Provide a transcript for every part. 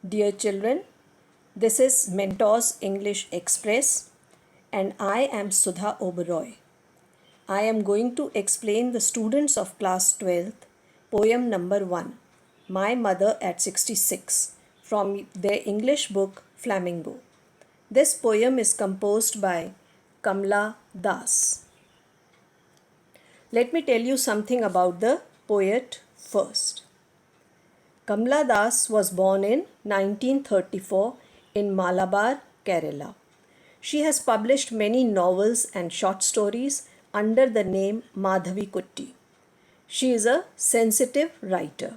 Dear children, this is Mentors English Express and I am Sudha Oberoi. I am going to explain the students of class 12th poem number 1, My Mother at 66, from their English book Flamingo. This poem is composed by Kamla Das. Let me tell you something about the poet first. Kamla Das was born in 1934 in Malabar, Kerala. She has published many novels and short stories under the name Madhavi Kutti. She is a sensitive writer.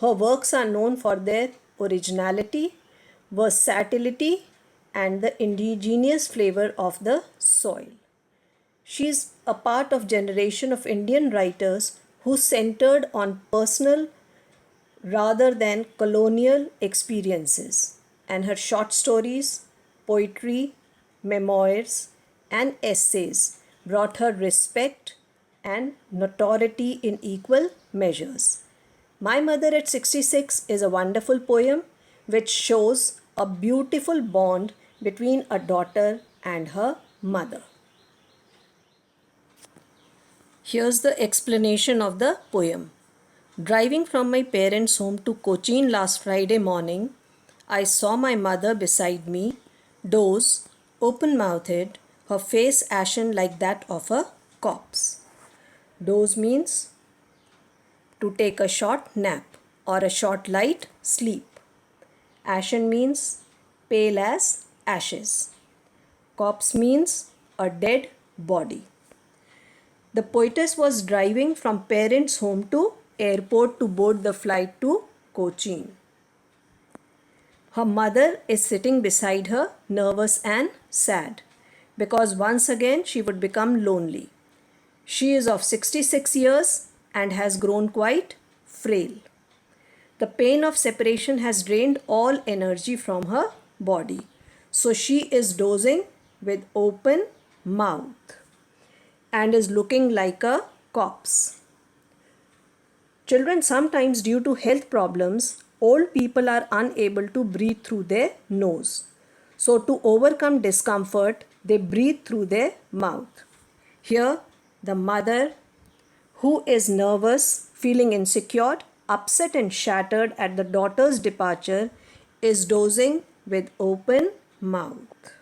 Her works are known for their originality, versatility, and the indigenous flavor of the soil. She is a part of generation of Indian writers who centered on personal rather than colonial experiences, and her short stories, poetry, memoirs, and essays brought her respect and notoriety in equal measures. My Mother at 66 is a wonderful poem which shows a beautiful bond between a daughter and her mother. Here's the explanation of the poem. Driving from my parents' home to Cochin last Friday morning, I saw my mother beside me, doze, open-mouthed, her face ashen like that of a corpse. Doze means to take a short nap or a short light sleep. Ashen means pale as ashes. Corpse means a dead body. The poetess was driving from parents' home to airport to board the flight to Cochin. Her mother is sitting beside her, nervous and sad, because once again she would become lonely. She is of 66 years and has grown quite frail. The pain of separation has drained all energy from her body, so she is dozing with open mouth and is looking like a corpse. Children, sometimes due to health problems, old people are unable to breathe through their nose. So to overcome discomfort, they breathe through their mouth. Here, the mother, who is nervous, feeling insecure, upset and shattered at the daughter's departure, is dozing with open mouth.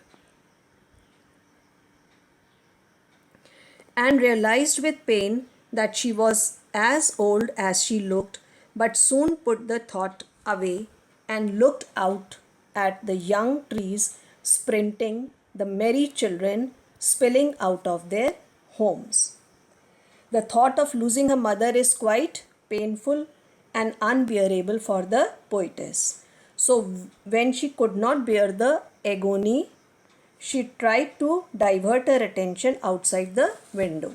And realized with pain that she was as old as she looked, but soon put the thought away and looked out at the young trees sprinting, the merry children spilling out of their homes. The thought of losing her mother is quite painful and unbearable for the poetess. So when she could not bear the agony, she tried to divert her attention outside the window.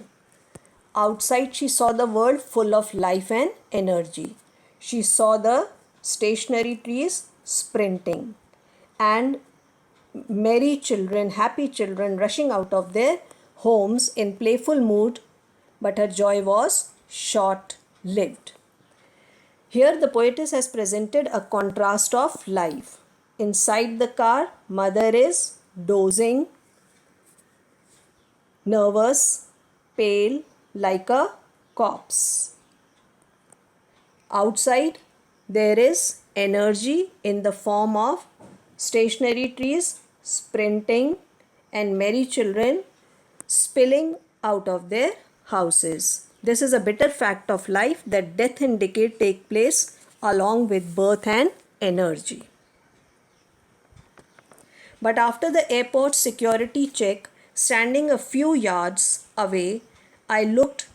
Outside, she saw the world full of life and energy. She saw the stationary trees sprinting and merry children, happy children rushing out of their homes in playful mood, but her joy was short-lived. Here, the poetess has presented a contrast of life. Inside the car, mother is dozing, nervous, pale, like a corpse. Outside, there is energy in the form of stationary trees sprinting and merry children spilling out of their houses. This is a bitter fact of life that death and decay take place along with birth and energy. But after the airport security check, standing a few yards away, I looked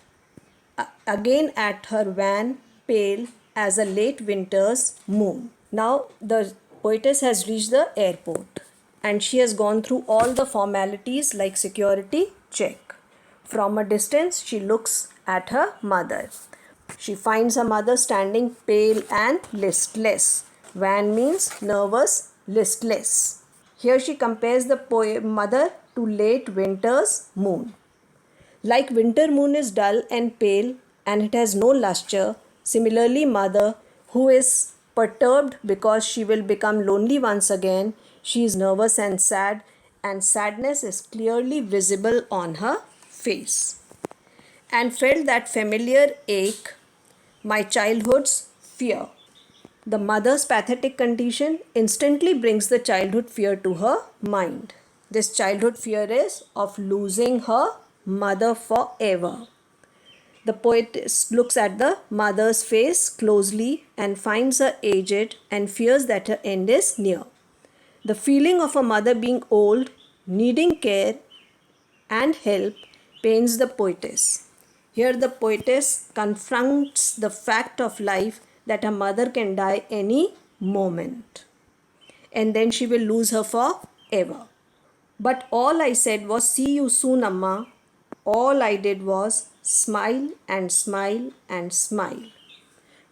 again at her van, pale as a late winter's moon. Now the poetess has reached the airport and she has gone through all the formalities like security check. From a distance, she looks at her mother. She finds her mother standing pale and listless. Van means nervous, listless. Here she compares the mother to late winter's moon. Like winter moon is dull and pale and it has no luster, similarly mother, who is perturbed because she will become lonely once again. She is nervous and sad, and sadness is clearly visible on her face. And felt that familiar ache, my childhood's fear. The mother's pathetic condition instantly brings the childhood fear to her mind. This childhood fear is of losing her mother forever. The poetess looks at the mother's face closely and finds her aged and fears that her end is near. The feeling of a mother being old, needing care and help pains the poetess. Here, the poetess confronts the fact of life that her mother can die any moment and then she will lose her forever. But all I said was, "See you soon, Amma." All I did was smile and smile and smile.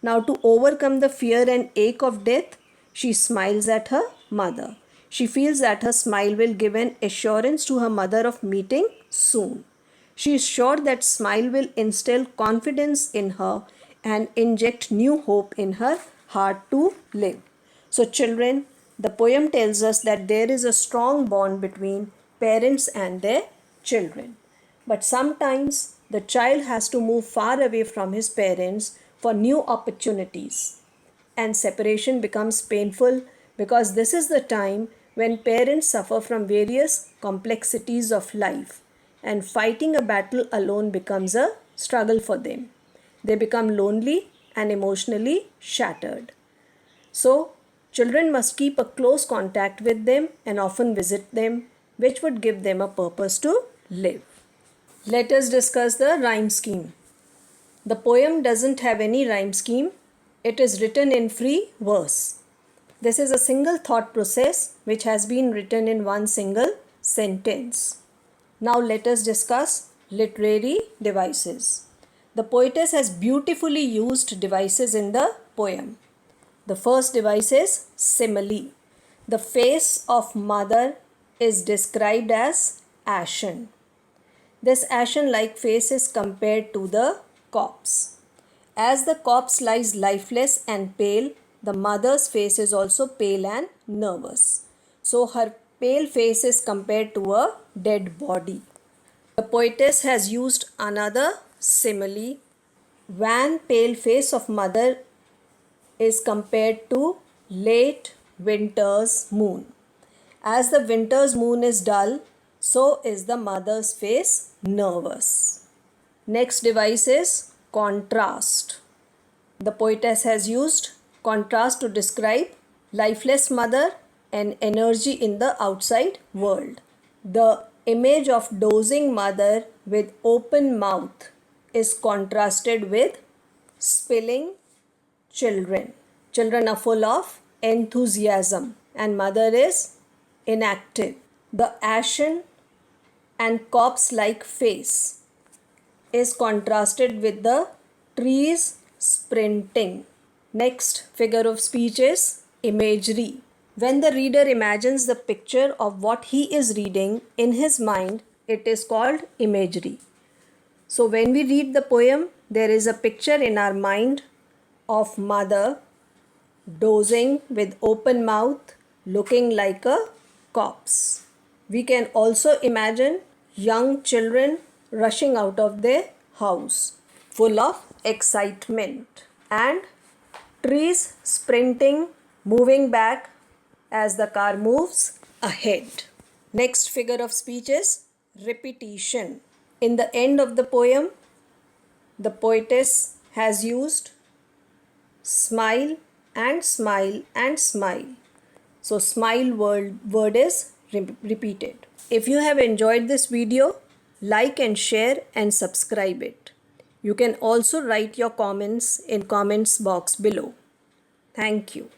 Now, to overcome the fear and ache of death, she smiles at her mother. She feels that her smile will give an assurance to her mother of meeting soon. She is sure that smile will instill confidence in her and inject new hope in her heart to live. So, children, the poem tells us that there is a strong bond between parents and their children. But sometimes the child has to move far away from his parents for new opportunities. And separation becomes painful because this is the time when parents suffer from various complexities of life, and fighting a battle alone becomes a struggle for them. They become lonely and emotionally shattered. So, children must keep a close contact with them and often visit them, which would give them a purpose to live. Let us discuss the rhyme scheme. The poem doesn't have any rhyme scheme. It is written in free verse. This is a single thought process which has been written in one single sentence. Now let us discuss literary devices. The poetess has beautifully used devices in the poem. The first device is simile. The face of mother is described as ashen. This ashen-like face is compared to the corpse. As the corpse lies lifeless and pale, the mother's face is also pale and nervous. So her pale face is compared to a dead body. The poetess has used another simile. Wan pale face of mother is compared to late winter's moon. As the winter's moon is dull, so is the mother's face nervous. Next device is contrast. The poetess has used contrast to describe lifeless mother and energy in the outside world. The image of dozing mother with open mouth is contrasted with spilling children. Children are full of enthusiasm and mother is inactive. The ashen and corpse-like face is contrasted with the trees sprinting. Next figure of speech is imagery. When the reader imagines the picture of what he is reading in his mind, it is called imagery. So when we read the poem, there is a picture in our mind of mother dozing with open mouth, looking like a corpse. We can also imagine young children rushing out of their house, full of excitement, and trees sprinting, moving back as the car moves ahead. Next figure of speech is repetition. In the end of the poem, the poetess has used smile and smile and smile. So smile word is repeated. If you have enjoyed this video, like and share and subscribe it. You can also write your comments in comments box below. Thank you.